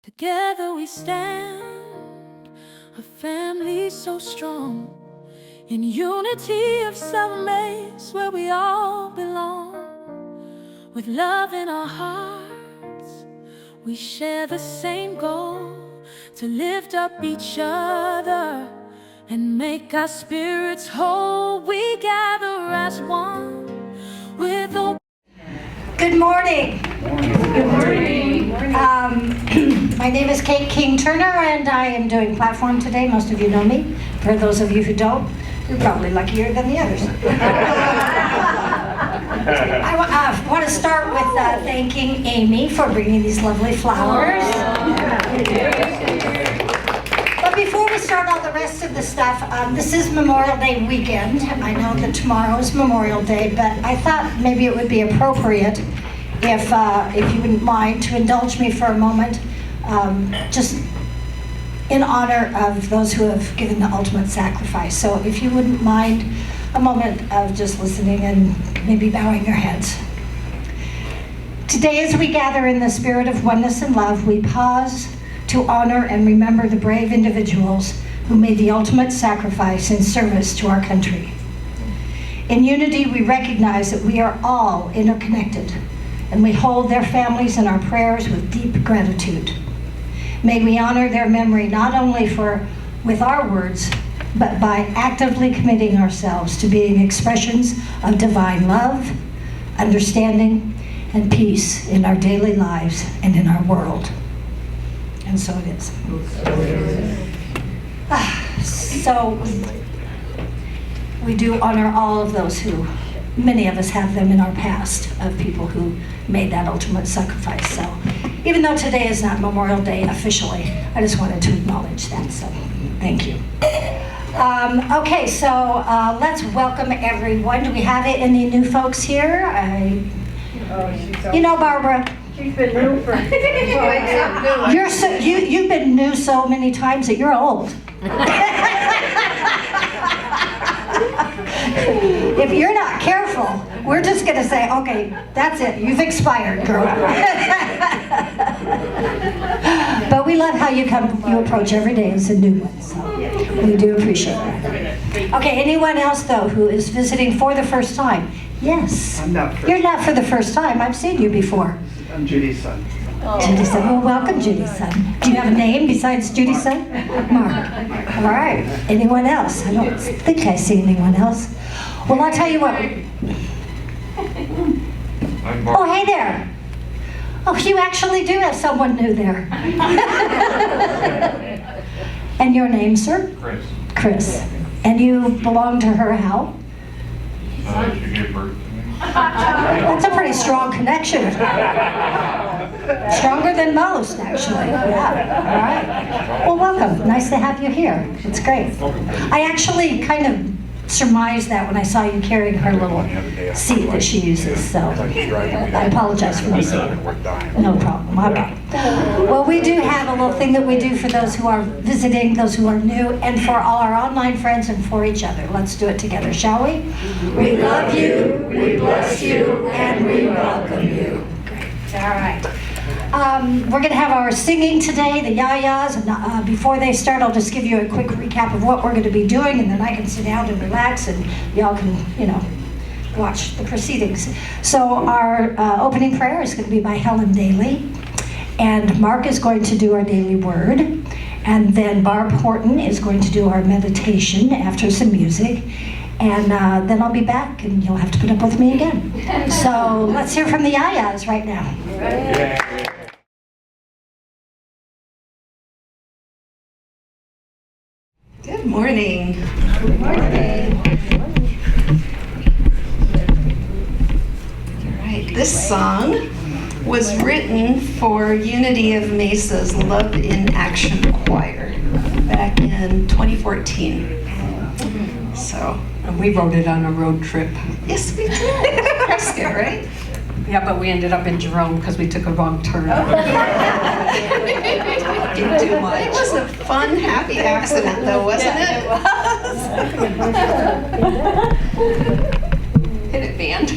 Together we stand, a family so strong, in unity of self-maze where we all belong. With love in our hearts, we share the same goal, to lift up each other and make our spirits whole. We gather as one with open. Good morning. Good morning. My name is Kate King-Turner, and I am doing platform today. Most of you know me. For those of you who don't, you're probably luckier than the others. I want to start with thanking Amy for bringing these lovely flowers. But before we start all the rest of the stuff, this is Memorial Day weekend. I know that tomorrow is Memorial Day, but I thought maybe it would be appropriate if you wouldn't mind to indulge me for a moment, just in honor of those who have given the ultimate sacrifice. So if you wouldn't mind a moment of just listening and maybe bowing your heads. Today, as we gather in the spirit of oneness and love, we pause to honor and remember the brave individuals who made the ultimate sacrifice in service to our country. In unity, we recognize that we are all interconnected, and we hold their families in our prayers with deep gratitude. May we honor their memory not only with our words, but by actively committing ourselves to being expressions of divine love, understanding, and peace in our daily lives and in our world. And so it is. So we do honor all of those who, many of us have them in our past, of people who made that ultimate sacrifice. So even though today is not Memorial Day officially, I just wanted to acknowledge that, so thank you. Okay, so let's welcome everyone. Do we have any new folks here? You know Barbara. She's been new for You've been new so many times that you're old. If you're not careful, we're just going to say, okay, that's it. You've expired, girl. But we love how you approach every day as a new one. So we do appreciate that. Okay, anyone else, though, who is visiting for the first time? Yes. I'm not first. You're not for the first time. I've seen you before. I'm Judy's son. Judy's son. Well, welcome, Judy's son. Do you have a name besides Judy's son? Mark. All right. Anyone else? I don't think I see anyone else. Well, I'll tell you what. Oh, hey there. Oh, you actually do have someone new there. And your name, sir? Chris. Chris. And you belong to her how? She gave birth to me. That's a pretty strong connection. Stronger than most, actually. Yeah. All right. Well, welcome. Nice to have you here. It's great. I actually kind of surmised that when I saw you carrying her little seat that she uses, so I apologize for missing. No problem. All right. Well, we do have a little thing that we do for those who are visiting, those who are new, and for all our online friends and for each other. Let's do it together, shall we? We love you, we bless you, and we welcome you. Great. All right. We're going to have our singing today, the JaJa's, and before they start, I'll just give you a quick recap of what we're going to be doing, and then I can sit down and relax, and y'all can, watch the proceedings. So our opening prayer is going to be by Helen Daly, and Mark is going to do our daily word, and then Barb Horton is going to do our meditation after some music, and then I'll be back, and you'll have to put up with me again. So let's hear from the JaJa's right now. Yeah. Good morning. Good morning. All right, this song was written for Unity of Mesa's Love in Action Choir back in 2014. So, And we wrote it on a road trip. yes, we did. Prescott, right? Yeah, but we ended up in Jerome because we took a wrong turn. Didn't do much. It was a fun, happy accident, though, wasn't it? Hit it, band.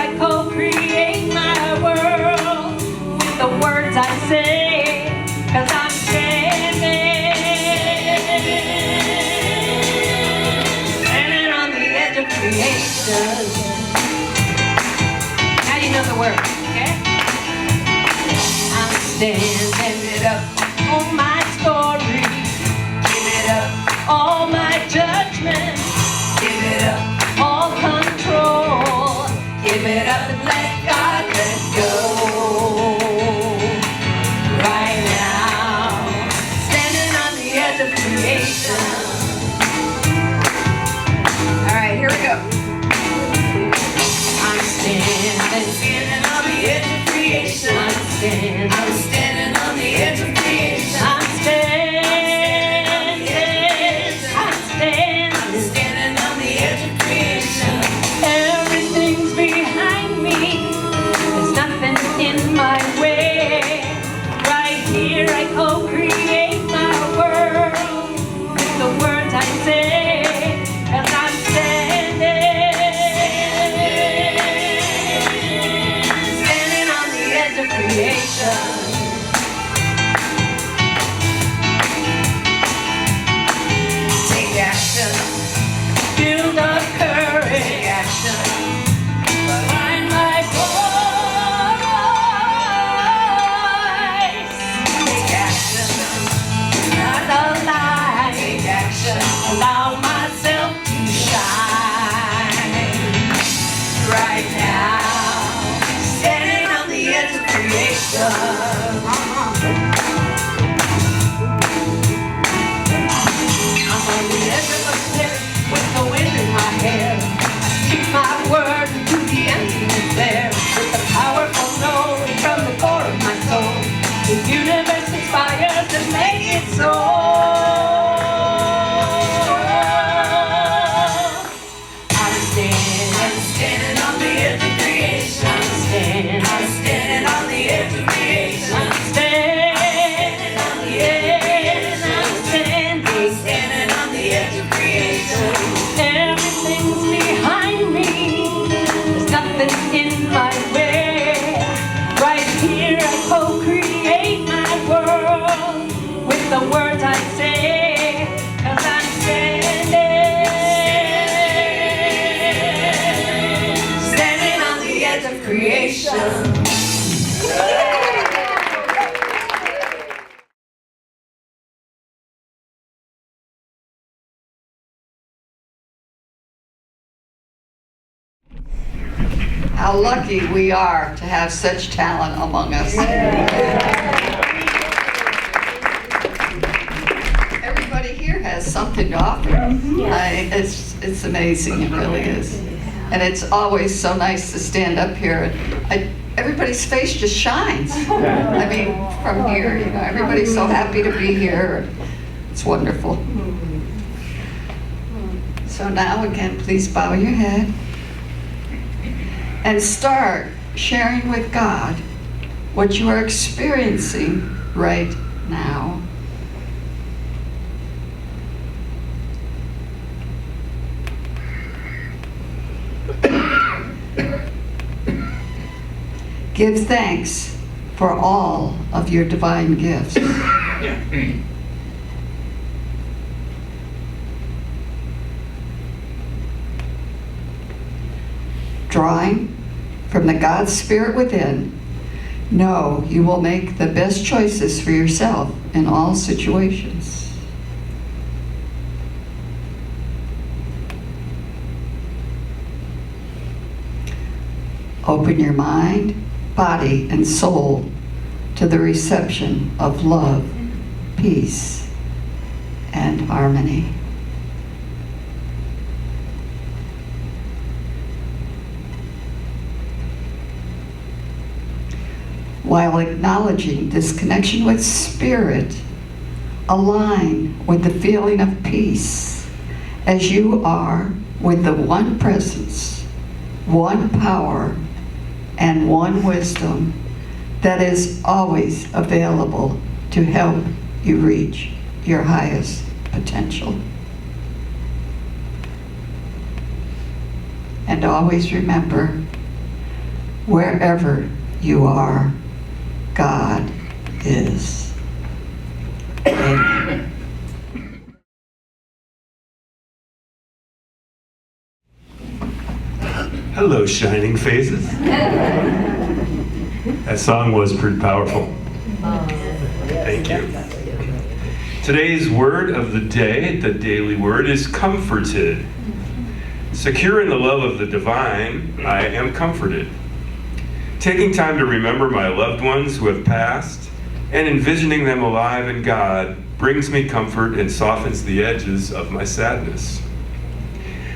I co-create my world with the words I say, 'cause I'm standing on the edge of creation. Now you know the words, okay? I'm standing it up on my story. Give it up, all my judgment. Give it up, all control. Give it up and let God let go. Right now, standing on the edge of creation. All right, here we go. I'm standing on the edge of creation. I'm standing on the edge of creation. I'm standing on the edge of creation. Everything's behind me. There's nothing in my way. Right here I co-create my world with the words I say. 'Cause I'm standing on the edge of creation. Take action. Build up courage. Take action. Find my voice. Take action. Not a lie. Take action. Allow myself to shine. Right now, standing on the edge of creation. I'm on the edge of a cliff with the wind in my hair. Speak my word into the emptiness there. With the powerful knowing from the core of my soul. The universe inspires to make it so. I'm standing on the edge of creation. I'm standing on the edge of creation. I'm standing on the edge. I'm standing on the edge of creation. Everything's behind me. There's nothing in my way. Right here I co-create my world with the words I say. 'Cause I'm standing on the edge of creation. How lucky we are to have such talent among us. Everybody here has something to offer. It's amazing, it really is. And it's always so nice to stand up here. Everybody's face just shines. I mean, from here, you know, everybody's so happy to be here. It's wonderful. So now again, please bow your head and start sharing with God what you are experiencing right now. Give thanks for all of your divine gifts. Drawing from the God Spirit within, know you will make the best choices for yourself in all situations. Open your mind, body, and soul to the reception of love, peace, and harmony. While acknowledging this connection with Spirit, align with the feeling of peace as you are with the one presence, one power, and one wisdom that is always available to help you reach your highest potential. And always remember, Wherever you are, God is. Amen. Hello, shining faces. That song was pretty powerful. Thank you. Today's word of the day, the daily word, is comforted. Secure in the love of the divine, I am comforted. Taking time to remember my loved ones who have passed and envisioning them alive in God brings me comfort and softens the edges of my sadness.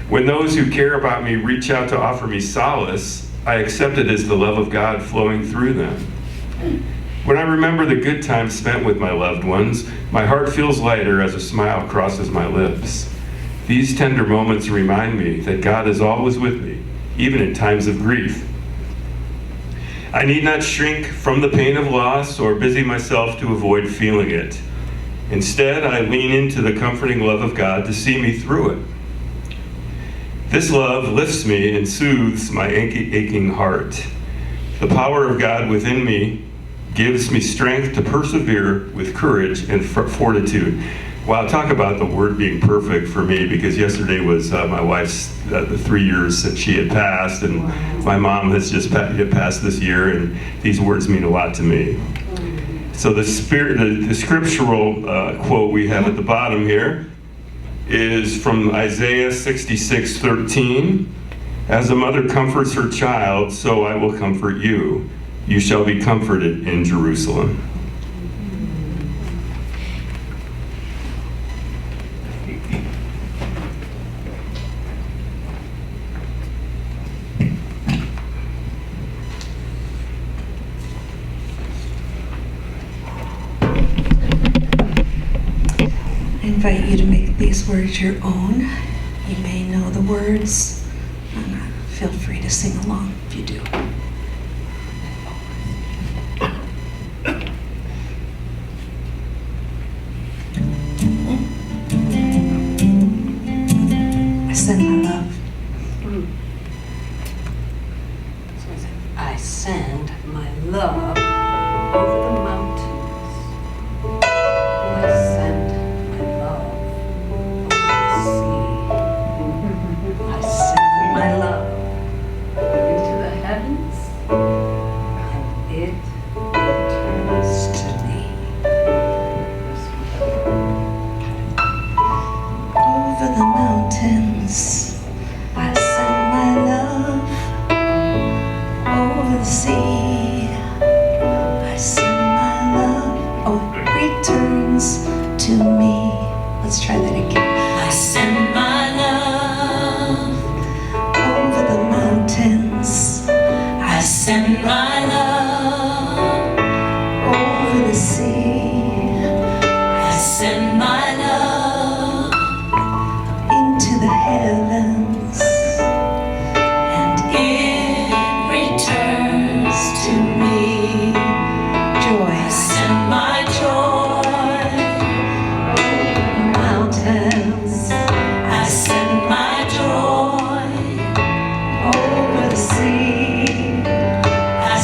When those who care about me reach out to offer me solace, I accept it as the love of God flowing through them. When I remember the good times spent with my loved ones, my heart feels lighter as a smile crosses my lips. These tender moments remind me that God is always with me, even in times of grief. I need not shrink from the pain of loss or busy myself to avoid feeling it. Instead, I lean into the comforting love of God to see me through it. This love lifts me and soothes my aching heart. The power of God within me gives me strength to persevere with courage and fortitude. Wow, talk about the word being perfect for me, because yesterday was my wife's the 3 years since she had passed, and my mom has just passed this year, and these words mean a lot to me. So the scriptural quote we have at the bottom here is from Isaiah 66:13. As a mother comforts her child, so I will comfort you. You shall be comforted in Jerusalem. I invite you to make these words your own. You may know the words, and feel free to sing along if you do. I send my love. I send my love over the mountains. I send my love over the sea. I send my love into the heavens, and it returns to me. Over the mountains, I send my love. Over the sea, I send my love. Oh, it returns to me. Let's try that again. I send my love. Over the mountains, I send my love. over the sea, I send my love. into the heavens, and It returns to me. joy. I send my joy. Mountains, I send my joy. over the sea, I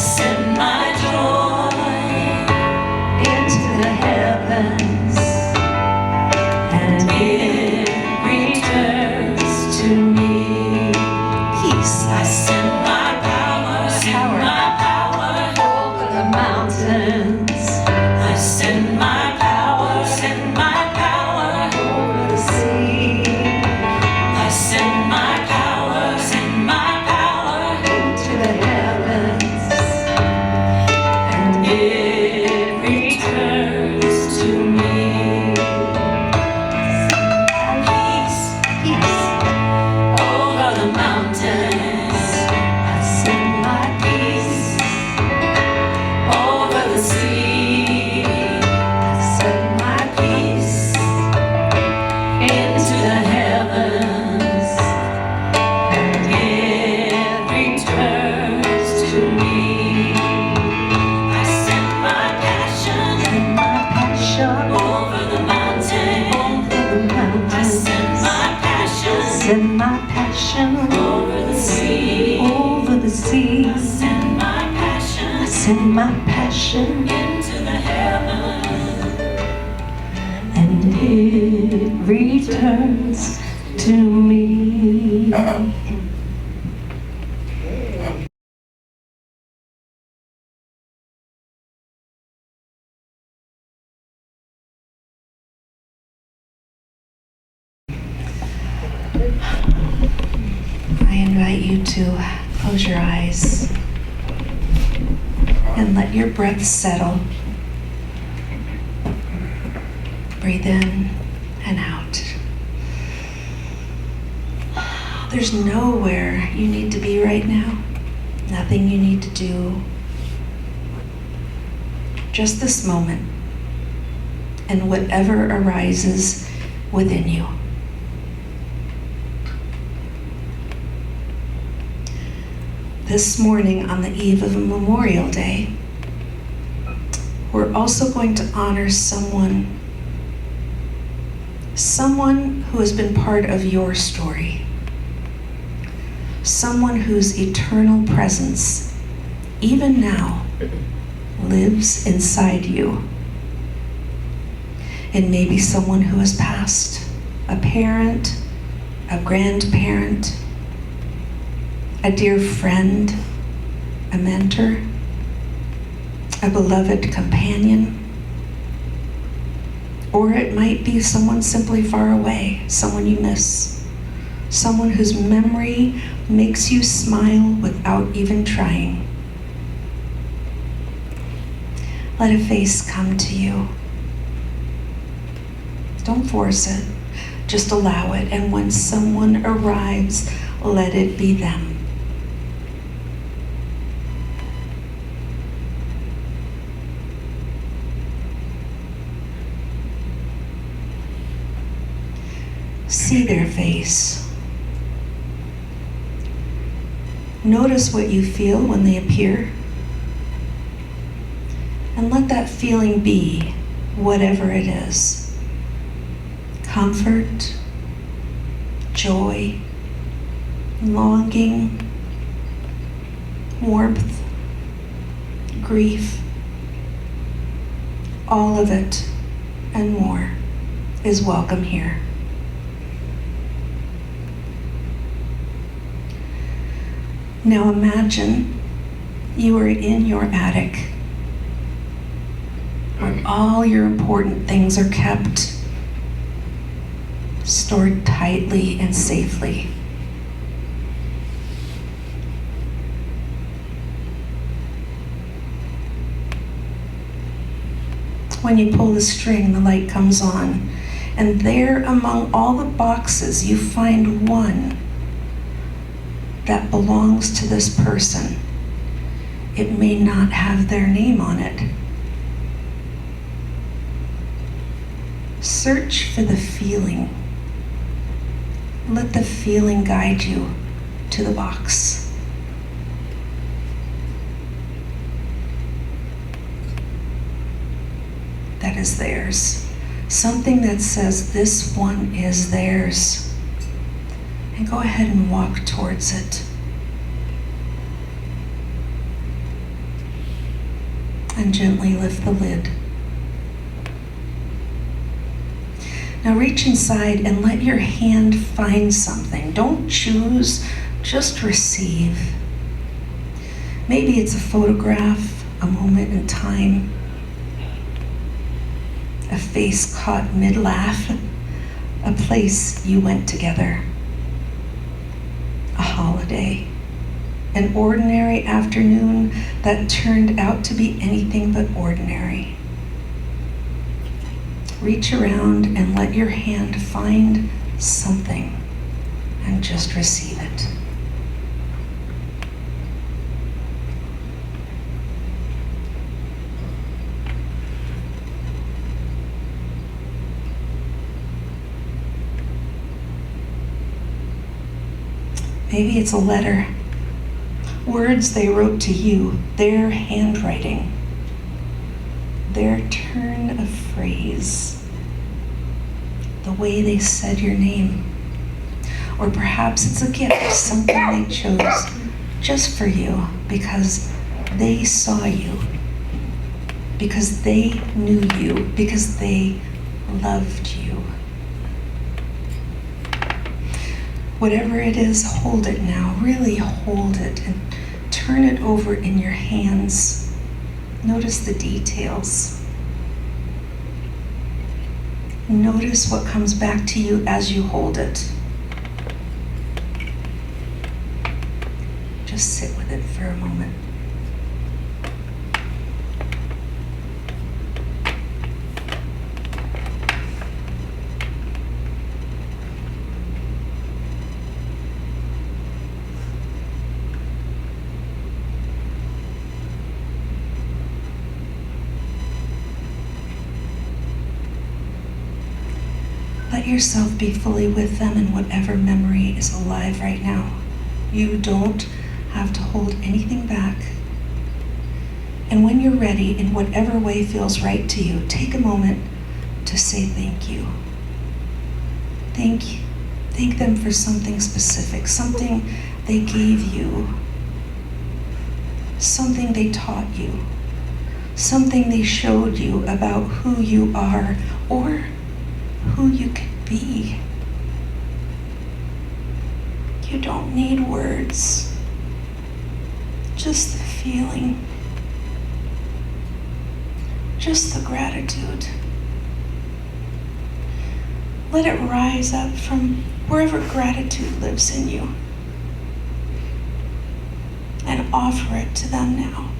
I send my passion into the heavens. and it returns to me. I invite you to close your eyes and let your breath settle. Breathe in and out. There's nowhere you need to be right now. Nothing you need to do. Just this moment and whatever arises within you. This morning, on the eve of Memorial Day, we're also going to honor someone who has been part of your story. Someone whose eternal presence, even now, lives inside you. It may be someone who has passed, a parent, a grandparent, a dear friend, a mentor, a beloved companion, or it might be someone simply far away, someone you miss, someone whose memory makes you smile without even trying. Let a face come to you. Don't force it, just allow it, and when someone arrives, let it be them. See their face. Notice what you feel when they appear. And let that feeling be whatever it is. Comfort, joy, longing, warmth, grief. All of it and more is welcome here. Now imagine you are in your attic where all your important things are kept, stored tightly and safely. When you pull the string, the light comes on, and there among all the boxes you find one that belongs to this person. It may not have their name on it. Search for the feeling. Let the feeling guide you to the box. That is theirs. Something that says this one is theirs. And go ahead and walk towards it. And gently lift the lid. Now reach inside and let your hand find something. Don't choose, just receive. Maybe it's a photograph, a moment in time, a face caught mid-laugh, a place you went together. A holiday, an ordinary afternoon that turned out to be anything but ordinary. Reach around and let your hand find something and just receive it. Maybe it's a letter, words they wrote to you, their handwriting, their turn of phrase, the way they said your name. Or perhaps it's a gift, something they chose just for you, because they saw you, because they knew you, because they loved you. Whatever it is, hold it now. Really hold it and turn it over in your hands. Notice the details. Notice what comes back to you as you hold it. Just sit with it for a moment. Let yourself be fully with them in whatever memory is alive right now. You don't have to hold anything back. And when you're ready, in whatever way feels right to you, take a moment to say thank you. Thank them for something specific, something they gave you, something they taught you, something they showed you about who you are or who you could be. You don't need words, just the feeling, just the gratitude. Let it rise up from wherever gratitude lives in you and offer it to them now.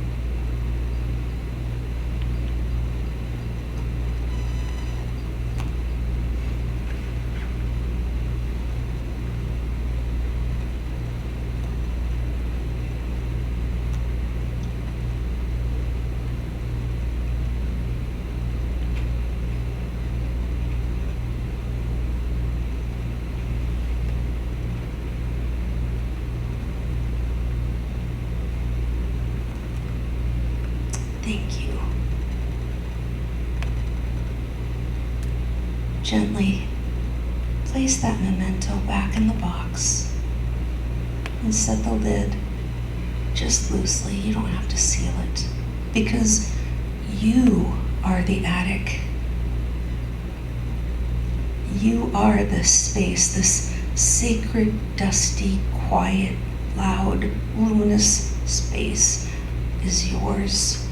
Thank you. Gently place that memento back in the box and set the lid just loosely. You don't have to seal it because you are the attic. You are this space, this sacred, dusty, quiet, loud, luminous space is yours.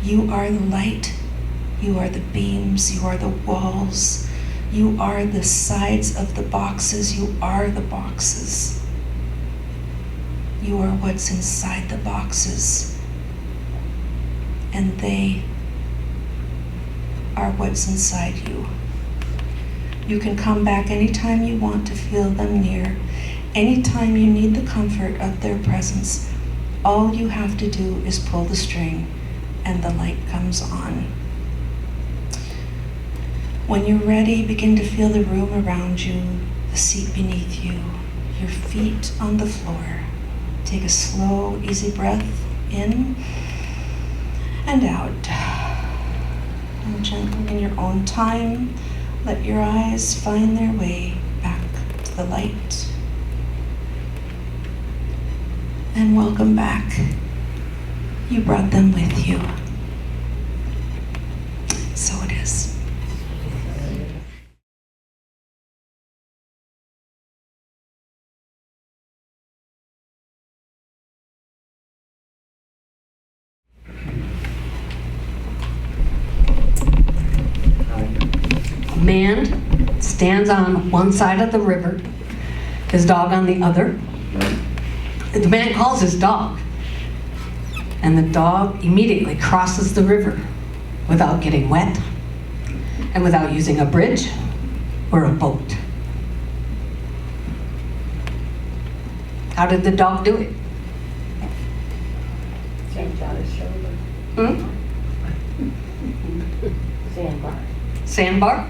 You are the light, you are the beams, you are the walls, you are the sides of the boxes, you are the boxes. You are what's inside the boxes, and they are what's inside you. You can come back anytime you want to feel them near, anytime you need the comfort of their presence. All you have to do is pull the string and the light comes on. When you're ready, begin to feel the room around you, the seat beneath you, your feet on the floor. Take a slow, easy breath in and out. And gently in your own time, let your eyes find their way back to the light. And welcome back. You brought them with you. So it is. A man stands on one side of the river, his dog on the other. The man calls his dog, and the dog immediately crosses the river without getting wet and without using a bridge or a boat. How did the dog do it? Sandbar. Sandbar?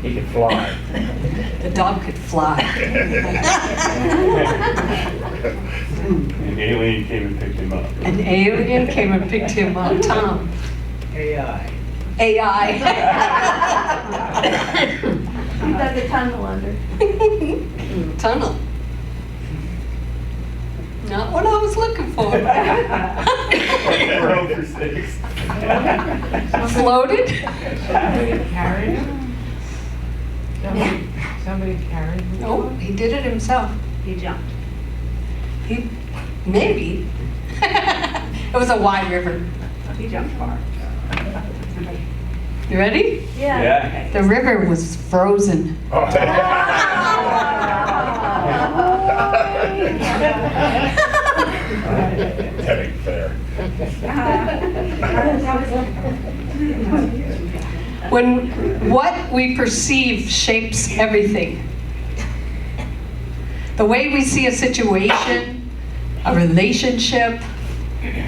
He could fly. The dog could fly. An alien came and picked him up. An alien came and picked him up. Tom. AI. AI. You got the tunnel under. Tunnel. Not what I was looking for. We're over 6. Floated. Somebody carried him? Somebody carried him? No, he did it himself. He jumped. He, maybe. It was a wide river. He jumped far. You ready? Yeah. The river was frozen. That ain't fair. When what we perceive shapes everything. The way we see a situation, a relationship,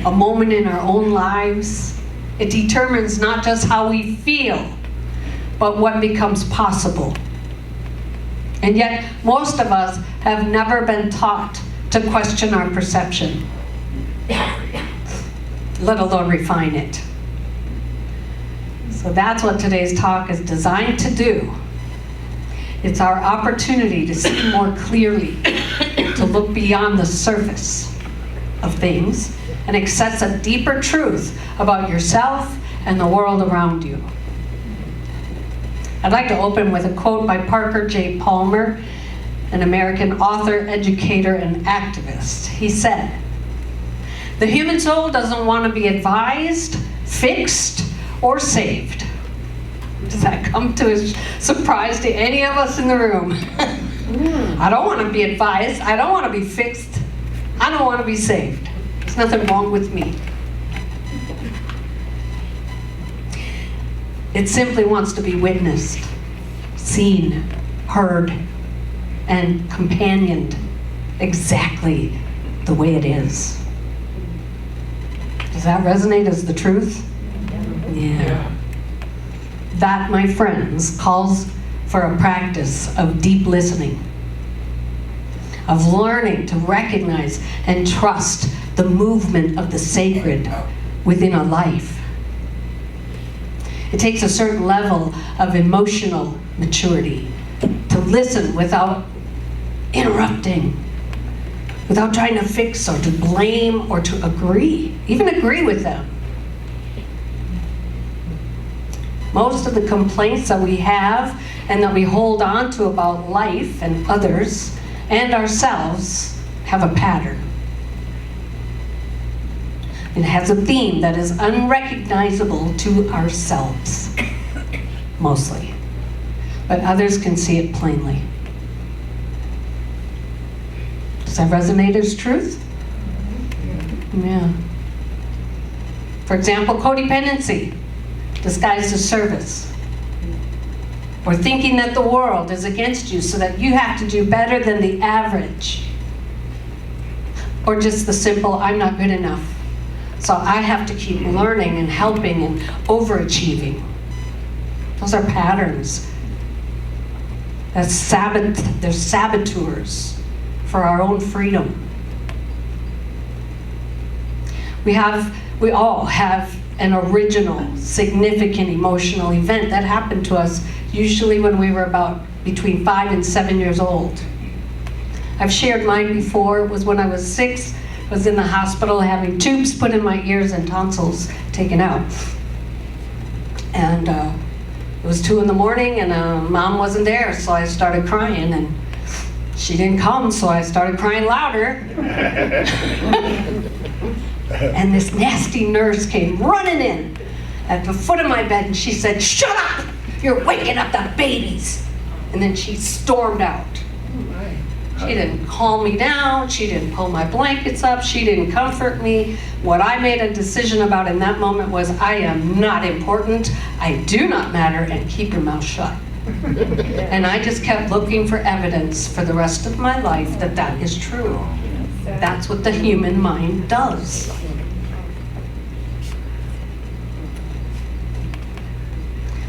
a moment in our own lives, it determines not just how we feel, but what becomes possible. And yet, most of us have never been taught to question our perception, let alone refine it. So that's what today's talk is designed to do. It's our opportunity to see more clearly, to look beyond the surface of things and access a deeper truth about yourself and the world around you. I'd like to open with a quote by Parker J. Palmer, an American author, educator, and activist. He said, "The human soul doesn't want to be advised, fixed, or saved." Does that come to a surprise to any of us in the room? I don't want to be advised. I don't want to be fixed. I don't want to be saved. There's nothing wrong with me. It simply wants to be witnessed, seen, heard, and companioned exactly the way it is. Does that resonate as the truth? Yeah. That, my friends, calls for a practice of deep listening, of learning to recognize and trust the movement of the sacred within a life. It takes a certain level of emotional maturity to listen without interrupting, without trying to fix or to blame or to agree, even agree with them. Most of the complaints that we have and that we hold on to about life and others and ourselves have a pattern. It has a theme that is unrecognizable to ourselves, mostly, but others can see it plainly. Does that resonate as truth? Yeah. For example, codependency, disguised as service. Or thinking that the world is against you so that you have to do better than the average. Or just the simple, I'm not good enough, so I have to keep learning and helping and overachieving. Those are patterns. They're saboteurs for our own freedom. We all have an original, significant emotional event that happened to us, usually when we were about between 5 and 7 years old. I've shared mine before. It was when I was 6. I was in the hospital having tubes put in my ears and tonsils taken out. And it was 2 in the morning and Mom wasn't there, so I started crying, and she didn't come, so I started crying louder. And this nasty nurse came running in at the foot of my bed and she said, "Shut up! You're waking up the babies!" And then she stormed out. She didn't calm me down. She didn't pull my blankets up. She didn't comfort me. What I made a decision about in that moment was, I am not important. I do not matter, and keep your mouth shut. And I just kept looking for evidence for the rest of my life that that is true. That's what the human mind does.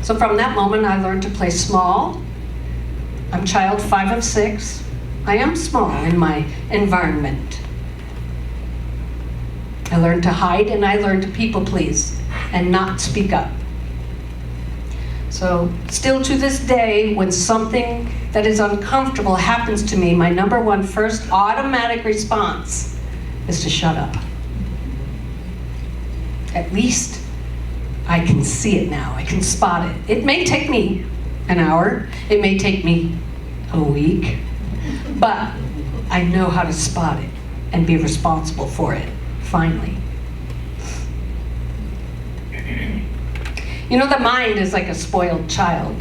So from that moment, I learned to play small. I'm child 5 of 6. I am small in my environment. I learned to hide, and I learned to people please and not speak up. So still to this day, when something that is uncomfortable happens to me, my number one first automatic response is to shut up. At least I can see it now. I can spot it. It may take me an hour. It may take me a week. But I know how to spot it and be responsible for it, finally. You know, the mind is like a spoiled child.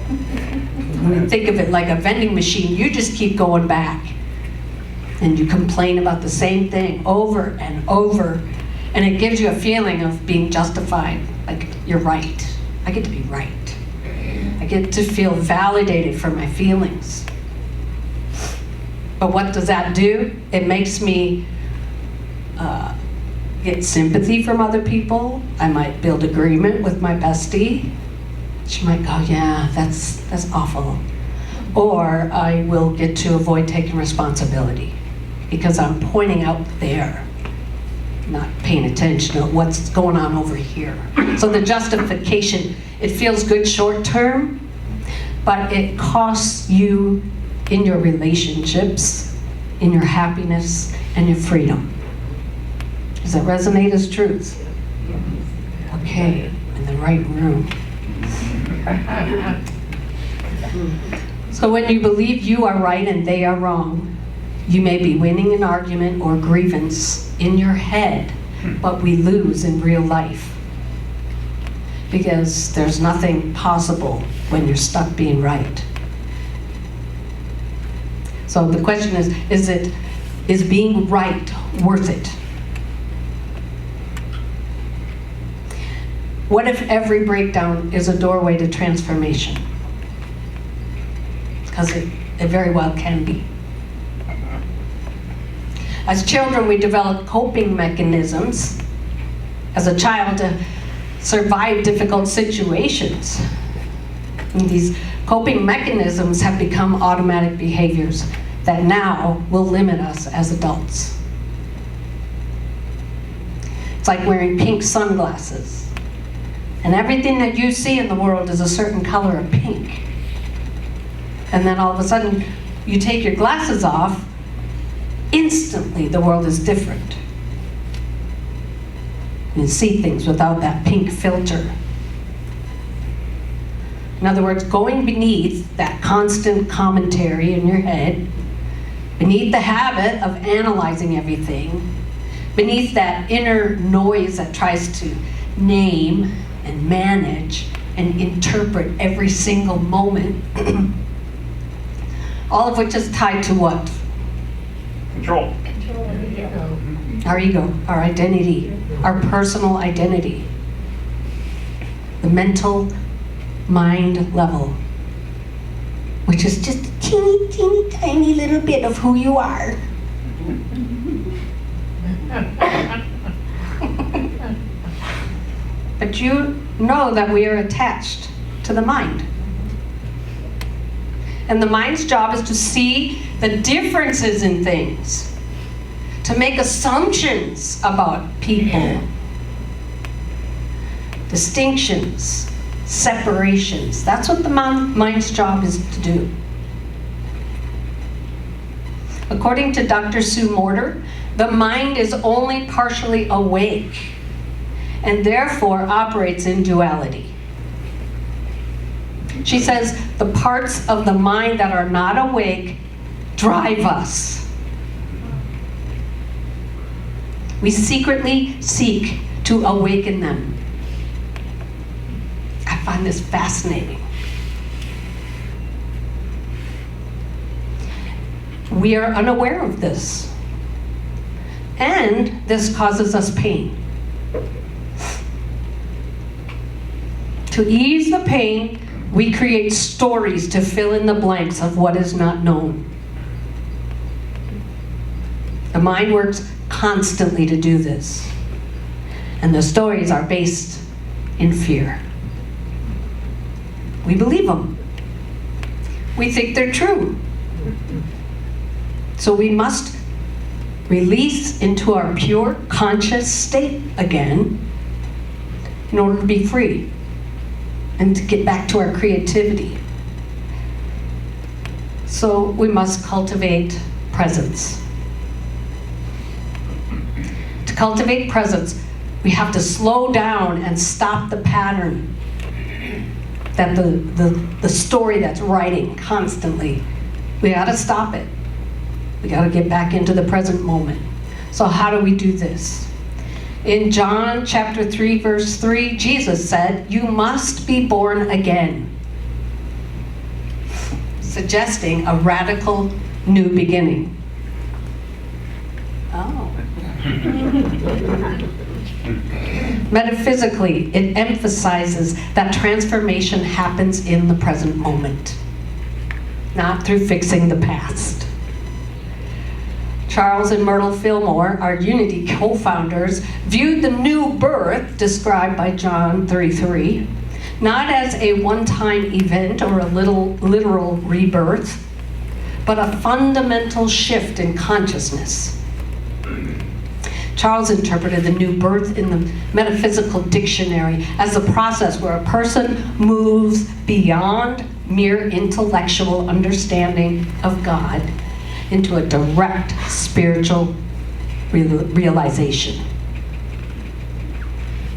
When you think of it like a vending machine, you just keep going back. And you complain about the same thing over and over. And it gives you a feeling of being justified, like you're right. I get to be right. I get to feel validated for my feelings. But what does that do? It makes me get sympathy from other people. I might build agreement with my bestie. She might go, yeah, that's awful. Or I will get to avoid taking responsibility because I'm pointing out there, not paying attention to what's going on over here. So the justification, it feels good short term, but it costs you in your relationships, in your happiness, and your freedom. Does that resonate as truth? Okay, in the right room. So when you believe you are right and they are wrong, you may be winning an argument or grievance in your head, but we lose in real life. Because there's nothing possible when you're stuck being right. So the question is being right worth it? What if every breakdown is a doorway to transformation? Because it very well can be. As children, we develop coping mechanisms as a child to survive difficult situations. And these coping mechanisms have become automatic behaviors that now will limit us as adults. It's like wearing pink sunglasses. And everything that you see in the world is a certain color of pink. And then all of a sudden, you take your glasses off, instantly the world is different. You see things without that pink filter. In other words, going beneath that constant commentary in your head, beneath the habit of analyzing everything, beneath that inner noise that tries to name and manage and interpret every single moment, all of which is tied to what? Control. Our ego, our identity, our personal identity. The mental mind level, which is just a teeny, teeny, tiny little bit of who you are. But you know that we are attached to the mind. And the mind's job is to see the differences in things, to make assumptions about people, distinctions, separations. That's what the mind's job is to do. According to Dr. Sue Morter, the mind is only partially awake and therefore operates in duality. She says the parts of the mind that are not awake drive us. We secretly seek to awaken them. I find this fascinating. We are unaware of this, and this causes us pain. To ease the pain, we create stories to fill in the blanks of what is not known. The mind works constantly to do this, and the stories are based in fear. We believe them. We think they're true. So we must release into our pure conscious state again in order to be free and to get back to our creativity. So we must cultivate presence. To cultivate presence, we have to slow down and stop the pattern that the story that's writing constantly. We got to stop it. We got to get back into the present moment. So how do we do this? In John chapter 3, verse 3, Jesus said, "You must be born again," suggesting a radical new beginning. Oh. Metaphysically, it emphasizes that transformation happens in the present moment, not through fixing the past. Charles and Myrtle Fillmore, our Unity co-founders, viewed the new birth described by John 3:3 not as a one-time event or a literal rebirth, but a fundamental shift in consciousness. Charles interpreted the new birth in the metaphysical dictionary as the process where a person moves beyond mere intellectual understanding of God into a direct spiritual realization.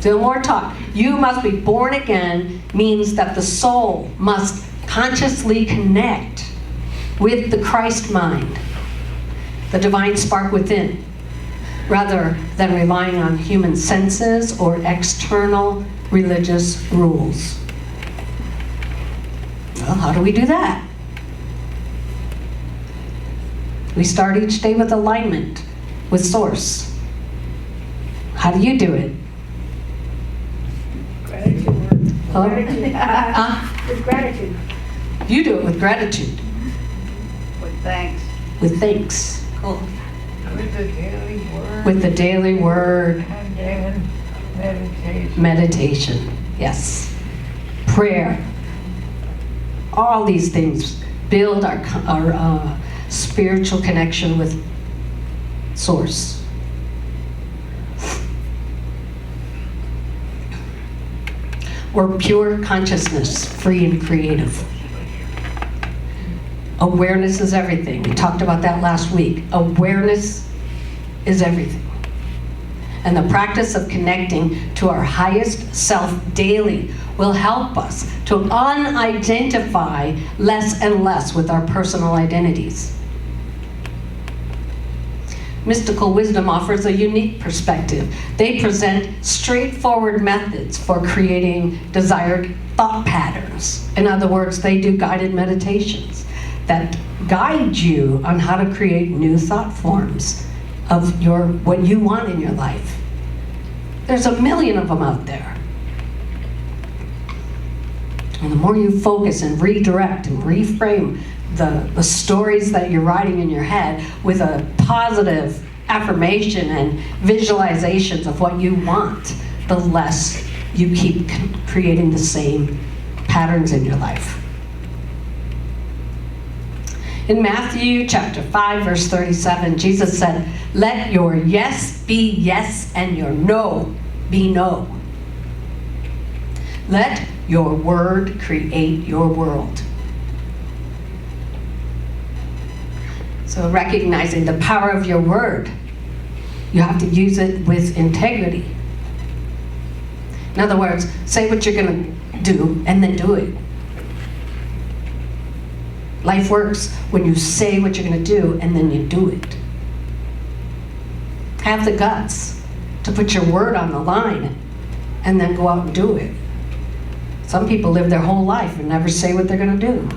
Fillmore taught, you must be born again means that the soul must consciously connect with the Christ mind, the divine spark within, rather than relying on human senses or external religious rules. Well, how do we do that? We start each day with alignment with Source. How do you do it? Gratitude. Hello? Gratitude. Huh? With gratitude. You do it with gratitude, With thanks. with thanks, With the daily word. with the daily word, And then meditation. meditation, yes, prayer. All these things build our spiritual connection with Source. We're pure consciousness, free and creative. Awareness is everything. We talked about that last week. Awareness is everything. And the practice of connecting to our highest self daily will help us to unidentify less and less with our personal identities. Mystical wisdom offers a unique perspective. They present straightforward methods for creating desired thought patterns. In other words, they do guided meditations that guide you on how to create new thought forms of what you want in your life. There's a million of them out there. And the more you focus and redirect and reframe the stories that you're writing in your head with a positive affirmation and visualizations of what you want, the less you keep creating the same patterns in your life. In Matthew chapter 5, verse 37, Jesus said, "Let your yes be yes and your no be no. Let your word create your world." So recognizing the power of your word, you have to use it with integrity. In other words, say what you're going to do and then do it. Life works when you say what you're going to do and then you do it. Have the guts to put your word on the line and then go out and do it. Some people live their whole life and never say what they're going to do.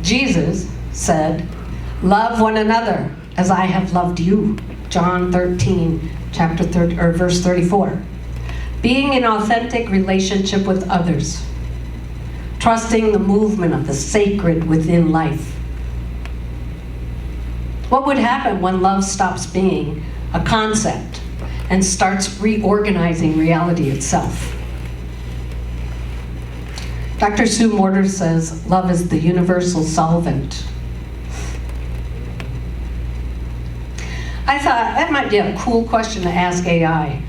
Jesus said, "Love one another as I have loved you." John 13, verse 34. Being in authentic relationship with others, trusting the movement of the sacred within life. What would happen when love stops being a concept and starts reorganizing reality itself? Dr. Sue Morter says, love is the universal solvent. I thought that might be a cool question to ask AI.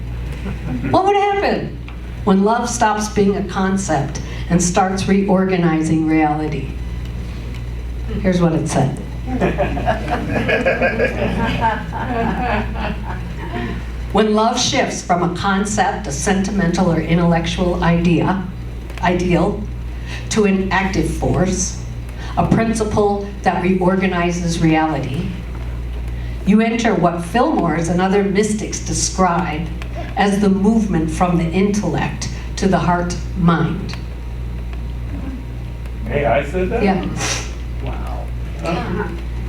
What would happen when love stops being a concept and starts reorganizing reality. Here's what it said. When love shifts from a concept, a sentimental or intellectual ideal, to an active force, a principle that reorganizes reality, you enter what Fillmore's and other mystics describe as the movement from the intellect to the heart-mind. Hey, I said that? Yeah. Wow.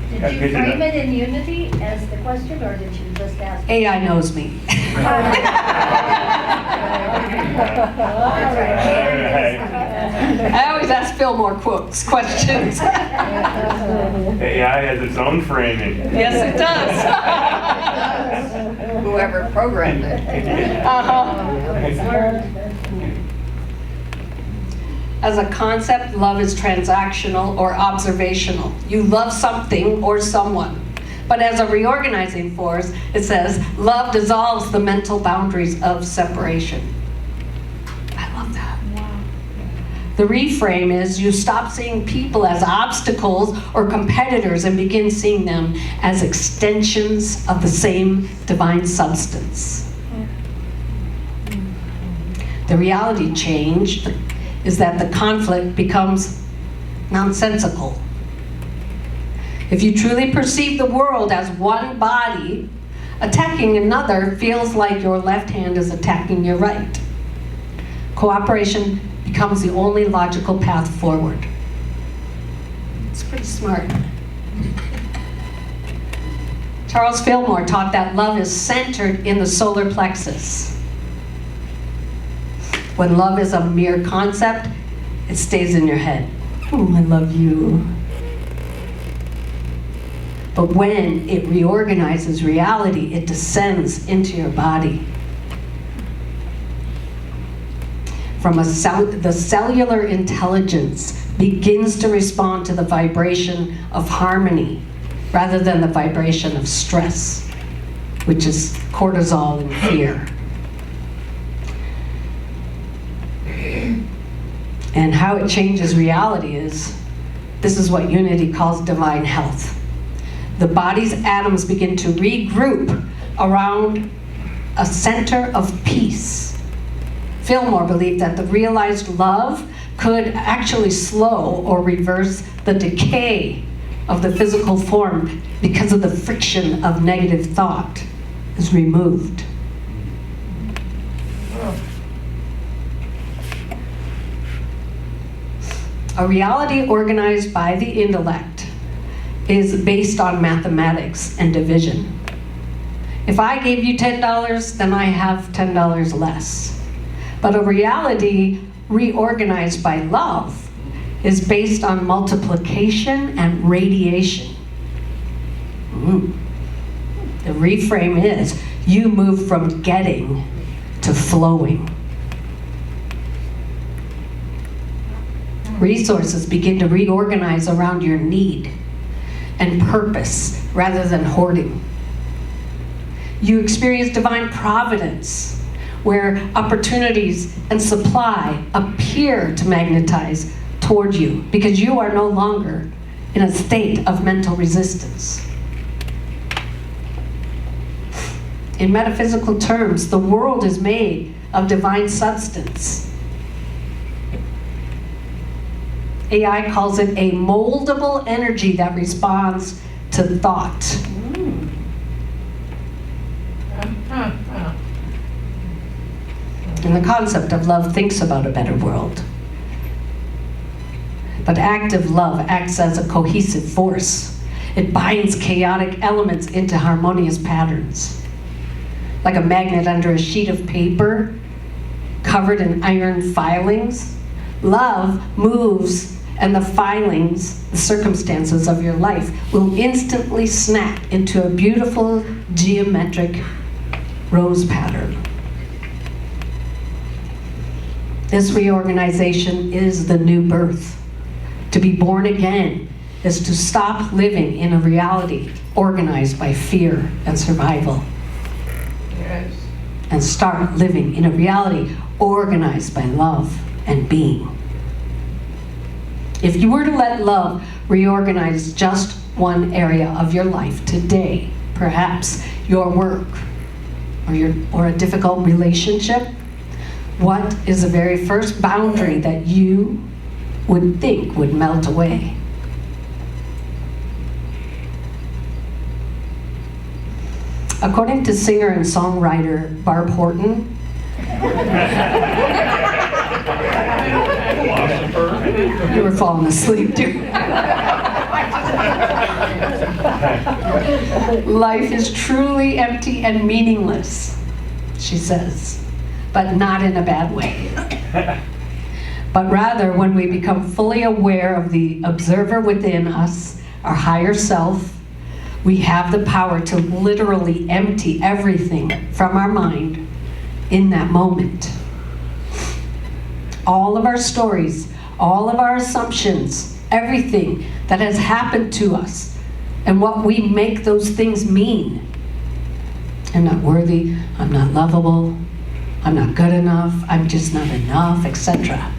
Did you frame it in unity as the question, or did you just ask? AI knows me. I always ask Fillmore questions. AI has its own framing. Yes, it does. Whoever programmed it. As a concept, love is transactional or observational. You love something or someone. But as a reorganizing force, it says, love dissolves the mental boundaries of separation. I love that. Wow. The reframe is you stop seeing people as obstacles or competitors and begin seeing them as extensions of the same divine substance. The reality change is that the conflict becomes nonsensical. If you truly perceive the world as one body, attacking another feels like your left hand is attacking your right. Cooperation becomes the only logical path forward. It's pretty smart. Charles Fillmore taught that love is centered in the solar plexus. When love is a mere concept, it stays in your head. Oh, I love you. But when it reorganizes reality, it descends into your body. From the cellular intelligence begins to respond to the vibration of harmony rather than the vibration of stress, which is cortisol and fear. And how it changes reality is, this is what Unity calls divine health. The body's atoms begin to regroup around a center of peace. Fillmore believed that the realized love could actually slow or reverse the decay of the physical form because of the friction of negative thought is removed. A reality organized by the intellect is based on mathematics and division. If I gave you $10, then I have $10 less. But a reality reorganized by love is based on multiplication and radiation. The reframe is, you move from getting to flowing. Resources begin to reorganize around your need and purpose rather than hoarding. You experience divine providence, where opportunities and supply appear to magnetize toward you because you are no longer in a state of mental resistance. In metaphysical terms, the world is made of divine substance. AI calls it a moldable energy that responds to thought. And the concept of love thinks about a better world. But active love acts as a cohesive force. It binds chaotic elements into harmonious patterns. Like a magnet under a sheet of paper covered in iron filings, love moves, and the filings, the circumstances of your life, will instantly snap into a beautiful geometric rose pattern. This reorganization is the new birth. To be born again is to stop living in a reality organized by fear and survival. Yes. And start living in a reality organized by love and being. If you were to let love reorganize just one area of your life today, perhaps your work or a difficult relationship, what is the very first boundary that you would think would melt away? According to singer and songwriter Barb Horton, you were falling asleep, too. Life is truly empty and meaningless, she says, but not in a bad way. But rather when we become fully aware of the observer within us, our higher self, we have the power to literally empty everything from our mind in that moment. All of our stories, all of our assumptions, everything that has happened to us, and what we make those things mean. I'm not worthy, I'm not lovable, I'm not good enough, I'm just not enough, etc.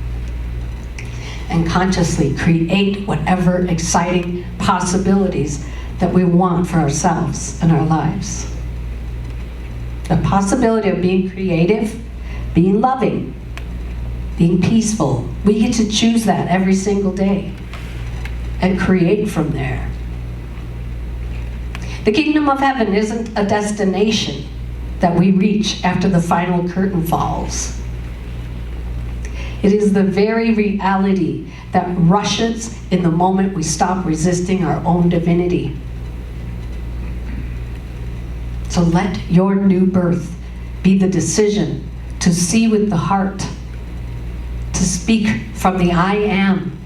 And consciously create whatever exciting possibilities that we want for ourselves and our lives. The possibility of being creative, being loving, being peaceful. We get to choose that every single day and create from there. The kingdom of heaven isn't a destination that we reach after the final curtain falls. It is the very reality that rushes in the moment we stop resisting our own divinity. So let your new birth be the decision to see with the heart, to speak from the I am,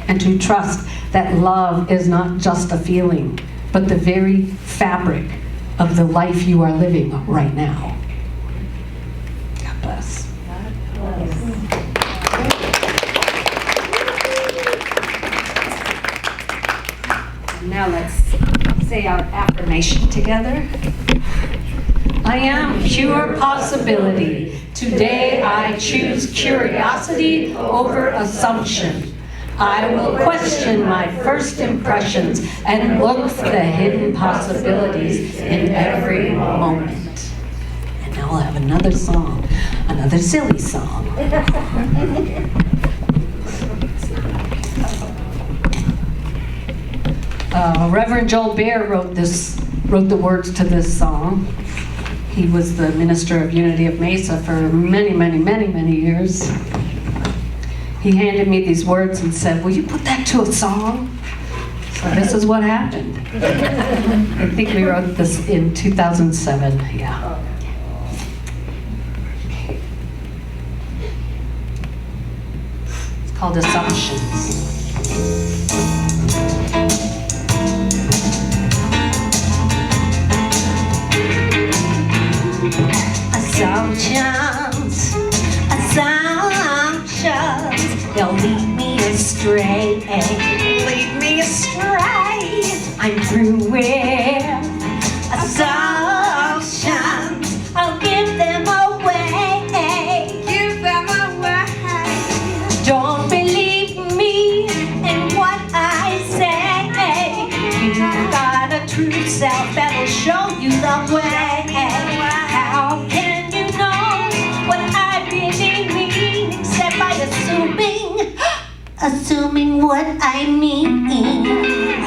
and to trust that love is not just a feeling, but the very fabric of the life you are living right now. God bless. Now let's say our affirmation together. I am pure possibility. Today I choose curiosity over assumption. I will question my first impressions and look for the hidden possibilities in every moment. And now we'll have another song, another silly song. Reverend Joel Baer wrote the words to this song. He was the minister of Unity of Mesa for many years. He handed me these words and said, "Will you put that to a song?" So this is what happened. I think we wrote this in 2007, yeah. It's called Assumptions. Assumptions, they'll lead me astray. Lead me astray. I'm through with assumptions. I'll give them away. Give them away. Don't believe me in what I say. You've got a true self that'll show you the way. How can you know what I really mean except by assuming what I mean?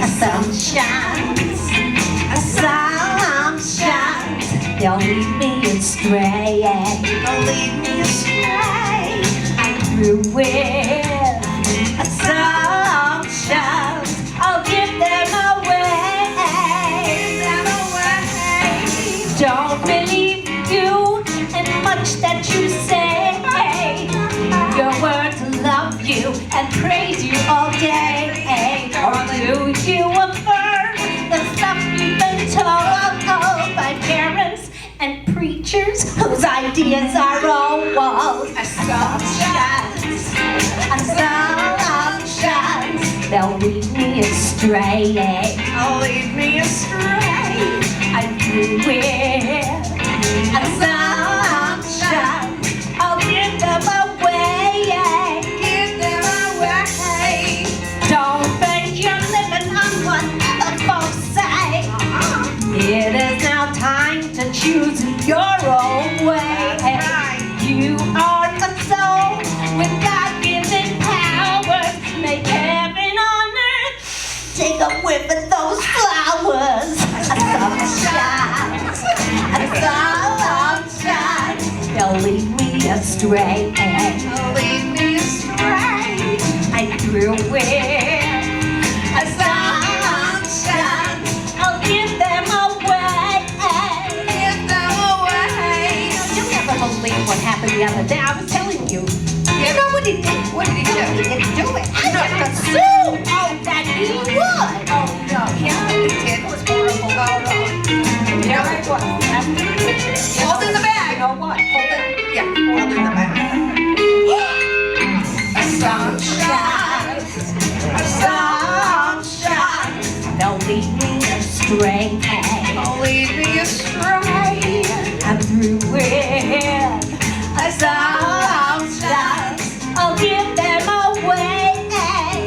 Assumptions, they'll lead me astray. They'll lead me astray. I'm through with assumptions. I'll give them away. Give them away. Don't believe you and much that you say. Your words love you and praise you all day. Or do you affirm the stuff you've been told by parents and preachers whose ideas are old? Assumptions, they'll lead me astray. They'll lead me astray. I'm through with assumptions. I'll give them away. Give them away. with those flowers. Sunshine, don't lead me astray. Don't lead me astray. I threw in a sunshine. I'll give them away. Give them away. You'll never believe what happened the other day. I was telling you. You know what he did? What did he do? He didn't do it. I just assumed that he would. Oh no, yeah, he did. It was horrible. Oh no. You know what? Hold in the bag. You know what? Hold it. Yeah, hold in the bag. A sunshine. A sunshine. Don't lead me astray. Don't lead me astray. I'm through with a sunshine. I'll give them away.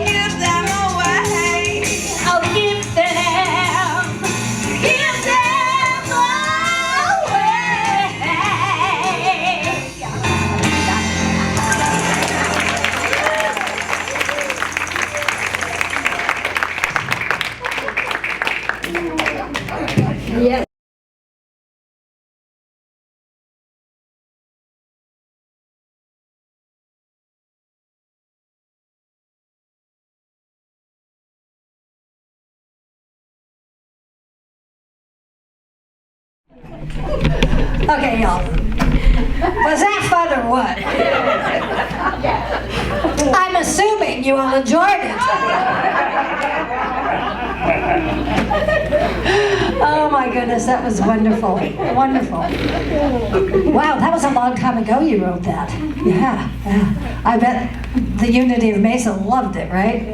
Give them away. I'll give them away. Yes. Okay, y'all. Was that fun or what? I'm assuming you all enjoyed it. Oh my goodness, that was wonderful. Wonderful. Wow, that was a long time ago you wrote that. Yeah. I bet the Unity of Mesa loved it, right?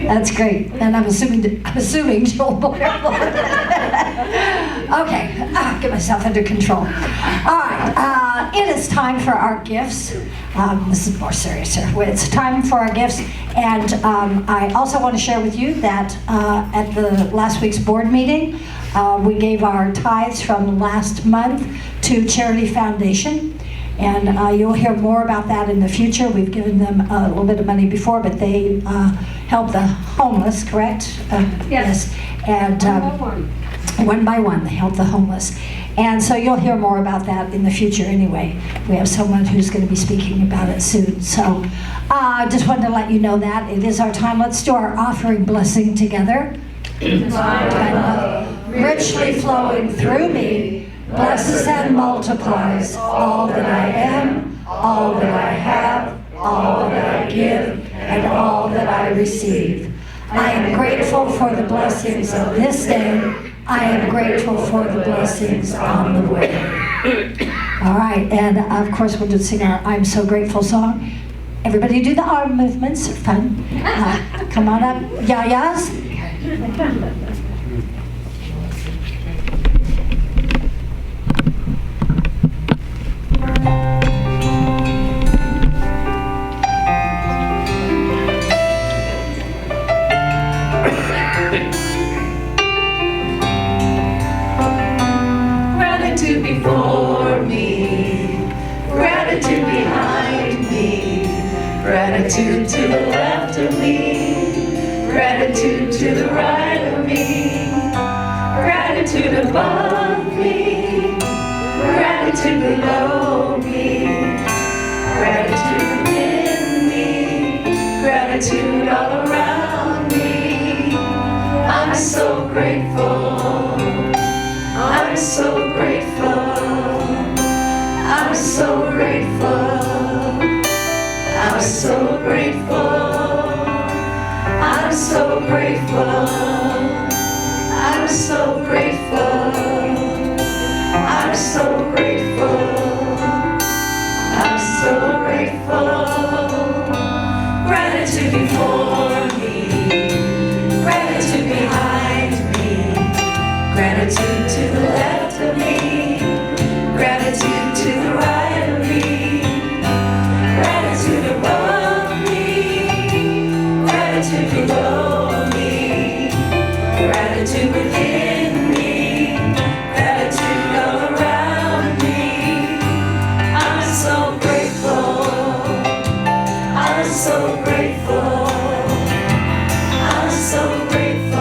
That's great. And I'm assuming Joel Boyer loved it. Okay, get myself under control. All right, it is time for our gifts. This is more serious here. It's time for our gifts, and I also want to share with you that at the last week's board meeting, we gave our tithes from last month to Charity Foundation, and you'll hear more about that in the future. We've given them a little bit of money before, but they help the homeless, correct? Yes. And one by one, they help the homeless. And so you'll hear more about that in the future anyway. We have someone who's going to be speaking about it soon. So I just wanted to let you know that. It is our time. Let's do our offering blessing together. My love, richly flowing through me, blesses and multiplies all that I am, all that I have, all that I give, and all that I receive. I am grateful for the blessings of this day. I am grateful for the blessings on the way. All right, and of course we'll just sing our I'm So Grateful song. Everybody do the arm movements, they're fun. Come on up, JaJa's. Gratitude before me, gratitude behind me, gratitude to the left of me, gratitude to the right of me, gratitude above me, gratitude below me, gratitude within me, gratitude all around me. I'm so grateful. I'm so grateful. I'm so grateful. I'm so grateful. I'm so grateful. I'm so grateful. I'm so grateful. I'm so grateful. Gratitude before me, gratitude behind me, gratitude to the left of me, gratitude to the right of me, gratitude above me, gratitude below me, gratitude within me, gratitude all around me. I'm so grateful. I'm so grateful. I'm so grateful.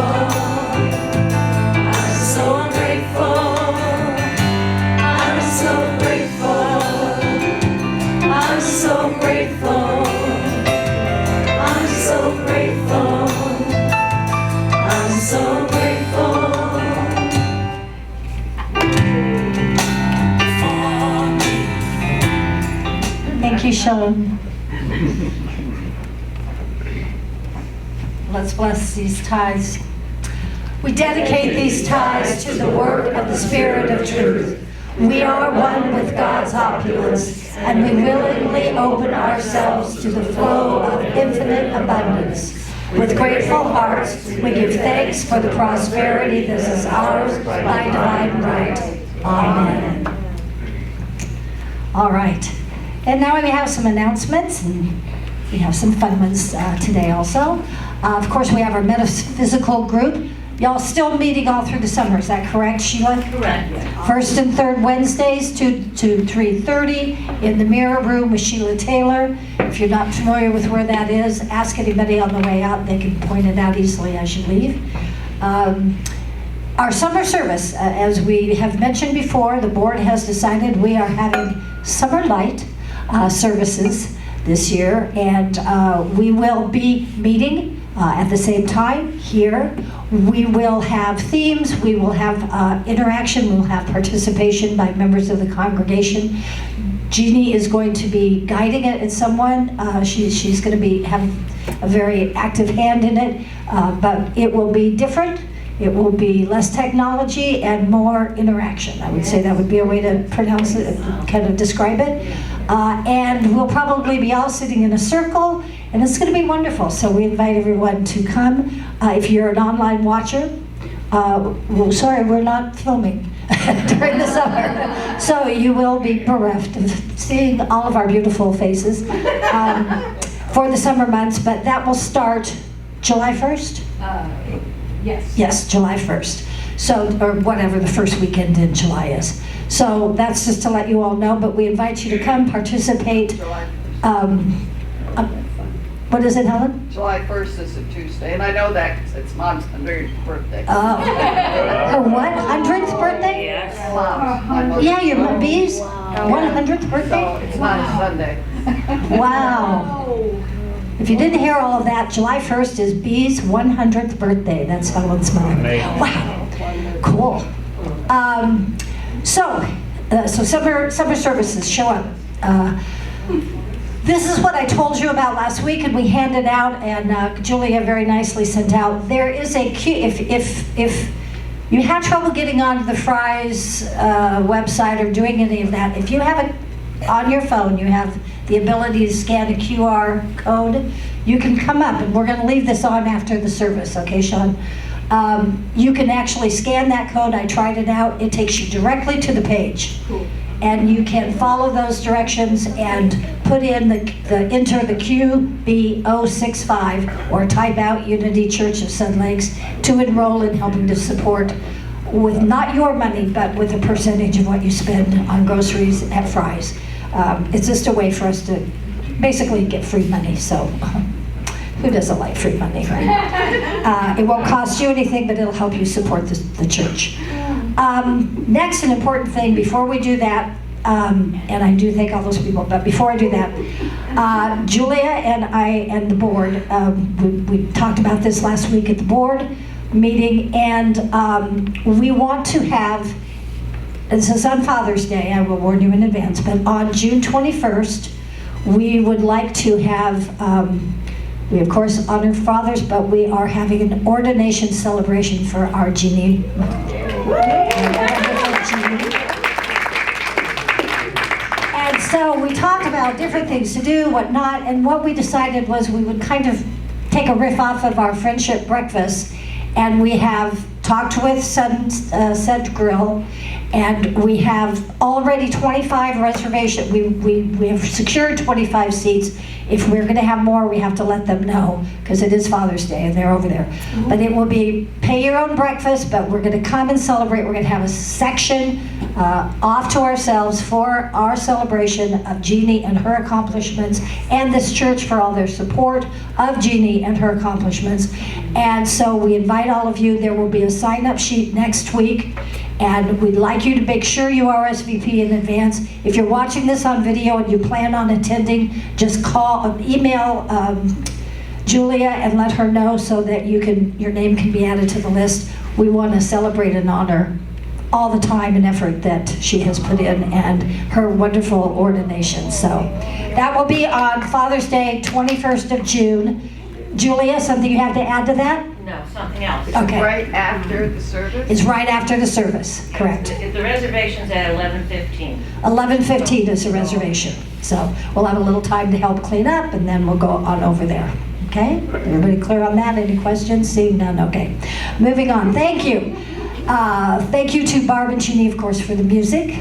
Sean. Let's bless these tithes. We dedicate these tithes to the work of the Spirit of truth. We are one with God's opulence, and we willingly open ourselves to the flow of infinite abundance. With grateful hearts, we give thanks for the prosperity that is ours by divine right. Amen. All right. And now we have some announcements, and we have some fun ones today also. Of course, we have our metaphysical group. Y'all still meeting all through the summer, is that correct, Sheila? Correct. First and third Wednesdays, 2 to 3:30 in the Mirror Room with Sheila Taylor. If you're not familiar with where that is, ask anybody on the way out. They can point it out easily as you leave. Our summer service, as we have mentioned before, the board has decided we are having summer light services this year, and we will be meeting at the same time here. We will have themes, we will have interaction, we'll have participation by members of the congregation. Jeanne is going to be guiding it as someone. She's going to have a very active hand in it, but it will be different. It will be less technology and more interaction. I would say that would be a way to pronounce it, kind of describe it. And we'll probably be all sitting in a circle, and it's going to be wonderful. So we invite everyone to come. If you're an online watcher, well, sorry, we're not filming during the summer. So you will be bereft of seeing all of our beautiful faces for the summer months, but that will start July 1st? Yes. Yes, July 1st. So, or whatever the first weekend in July is. So that's just to let you all know, but we invite you to come participate. What is it, Helen? July 1st is a Tuesday, and I know that because it's Mom's 100th birthday. Oh. Her what? 100th birthday? Yes. Mom's. Yeah, your bees? 100th birthday? So it's not a Sunday. Wow. If you didn't hear all of that, July 1st is Bee's 100th birthday. That's Helen's mother. Wow. Cool. So summer services show up. This is what I told you about last week, and we handed out, and Julia very nicely sent out. There is a queue. If you had trouble getting onto the Fry's website or doing any of that, if you have it on your phone, you have the ability to scan a QR code, you can come up, and we're going to leave this on after the service, okay, Sean? You can actually scan that code. I tried it out. It takes you directly to the page. Cool. And you can follow those directions and put in enter the QB065 or type out Unity Church of Sun Lakes to enroll in helping to support with not your money, but with a percentage of what you spend on groceries at Fry's. It's just a way for us to basically get free money. So who doesn't like free money, right? It won't cost you anything, but it'll help you support the church. Next, an important thing before we do that, and I do thank all those people, but before I do that, Julia and I and the board, we talked about this last week at the board meeting, and we want to have, this is on Father's Day, I will warn you in advance, but on June 21st, we would like to have, we of course honor fathers, but we are having an ordination celebration for our Jeanne. And so we talked about different things to do, what not, and what we decided was we would kind of take a riff off of our friendship breakfast, and we have talked with Sunset Grill, and we have already 25 reservations. We have secured 25 seats. If we're going to have more, we have to let them know, because it is Father's Day and they're over there. Mm-hmm. But it will be pay your own breakfast, but we're going to come and celebrate. We're going to have a section off to ourselves for our celebration of Jeanne and her accomplishments, and this church for all their support of Jeanne and her accomplishments. And so we invite all of you. There will be a sign-up sheet next week, and we'd like you to make sure you RSVP in advance. If you're watching this on video and you plan on attending, just email Julia and let her know so that your name can be added to the list. We want to celebrate and honor all the time and effort that she has put in and her wonderful ordination. So that will be on Father's Day, 21st of June. Julia, something you have to add to that? No, something else. Okay. Right after the service? It's right after the service, correct. The reservation's at 11:15. 11:15 is the reservation. So we'll have a little time to help clean up and then we'll go on over there. Okay? Everybody clear on that? Any questions? Seeing none? Okay. Moving on. Thank you. Thank you to Barb and Jeanne, of course, for the music.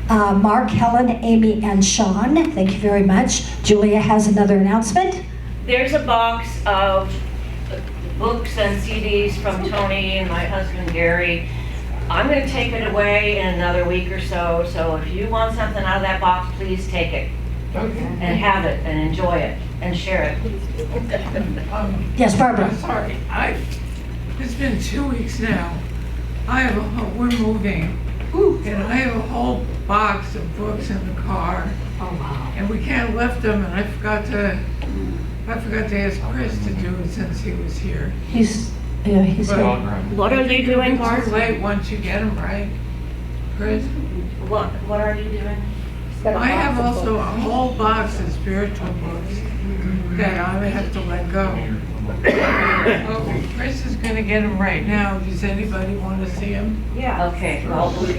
Mark, Helen, Amy, and Sean, thank you very much. Julia has another announcement. There's a box of books and CDs from Tony and my husband Gary. I'm going to take it away in another week or so, so if you want something out of that box, please take it. Okay. And have it, and enjoy it, and share it. Yes, Barbara. Sorry, it's been 2 weeks now. We're moving, and I have a whole box of books in the car. Oh, wow. And we can't lift them, and I forgot to ask Chris to do it since he was here. He's But here. What are you doing, It's Mark? too late once you get them, right? Chris? What are you doing? I have also a whole box of spiritual books that I would have to let go. Oh, Chris is gonna get them right now. Does anybody want to see them? Yeah. Okay, well, we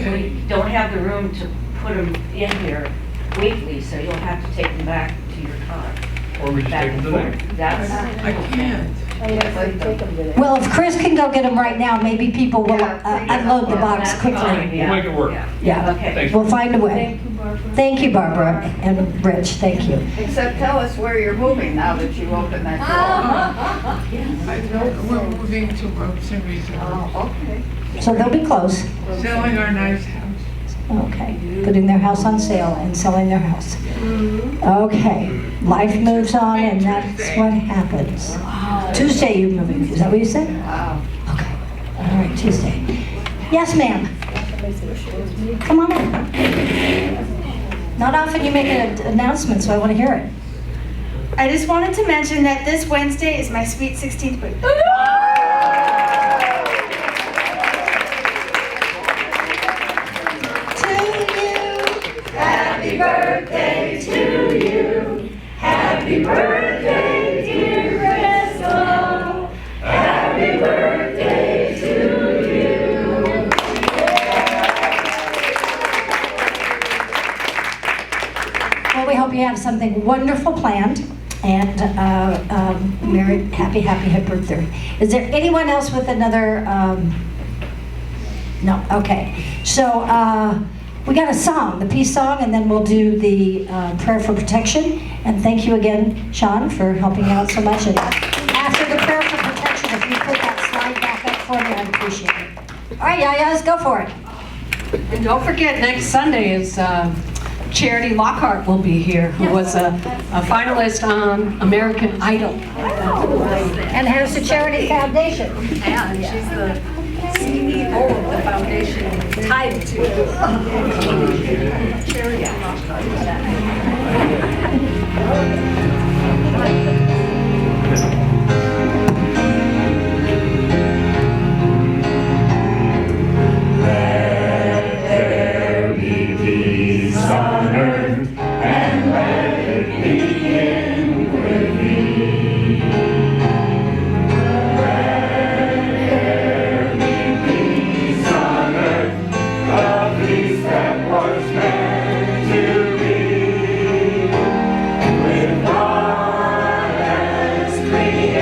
don't have the room to put them in here weekly, so you'll have to take them back to your car. Or we just Back take them and today. forth. That's, I can't. Well, if Chris can go get them right now, maybe people will unload the box that's fine, quickly. yeah. We'll make it work. Yeah, Okay. Thanks. we'll find a way. Thank you, Barbara and Rich, thank you. Except tell us where you're moving now that you opened that door. We're moving to Ropes and Resorts, Oh, okay. So they'll be close. selling our nice house. Okay, putting their house on sale and selling their house. Okay, life moves on and that's what happens. Tuesday you're moving, is that what you said? Wow. Okay, all right, Tuesday. Yes, ma'am. Come on in. Not often you make an announcement, so I want to hear it. I just wanted to mention that this Wednesday is my sweet 16th birthday. Happy birthday to you. Happy birthday, dear Crystal. Happy birthday to you. Well, we hope you have something wonderful planned and happy birthday. Is there anyone else with another? No, okay. So we got a song, the peace song, and then we'll do the prayer for protection. And thank you again, Sean, for helping out so much. And after the prayer for protection, if you put that slide back up for me, I'd appreciate it. All right, JaJa's, go for it. And don't forget, next Sunday is Charity Lockhart will be here, who was a finalist on American Idol. And here's the Charity Foundation. And she's the CEO of the foundation tied to Charity With God as creator.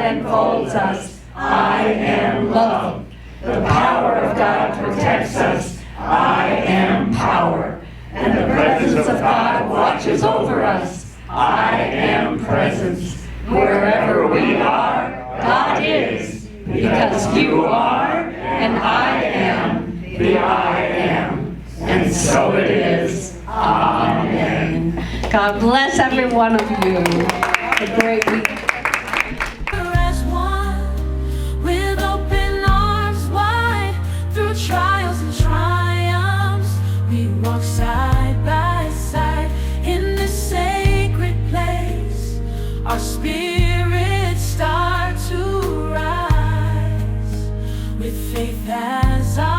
enfolds us. I am love. The power of God protects us. I am power. And the presence of God watches over us. I am presence. Wherever we are, God is. Because you are, and I am, the I am. And so it is. Amen. God bless every one of you. A great week. As one, with open arms wide, through trials and triumphs, we walk side by side in this sacred place. Our spirits start to rise with faith as our